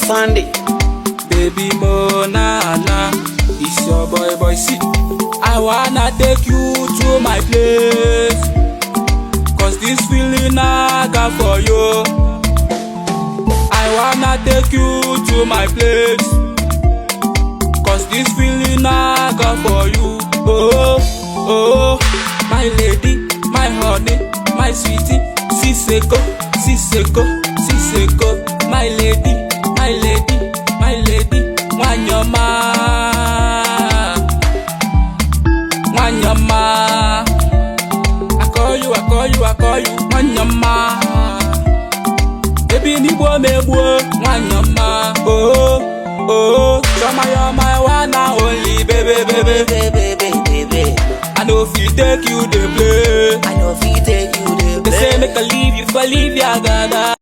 Sunday. Baby Monana, it's your boy C. I wanna take you to my place, cause this feeling I got for you. I wanna take you to my place, cause this feeling I got for you. Oh, oh, my lady, my honey, my sweetie, Siseko, Siseko, Siseko, my lady, my lady, my lady, Wanyama, Wanyama. I call you, I call you, I call you, Wanyama. Baby, ni bo me bo, Wanyama. Oh, oh, you're my one and only, baby, baby, Baby, baby, baby. I know if you take you the play. I know if you take you They there. say make a leave you, if I leave you, I gotta.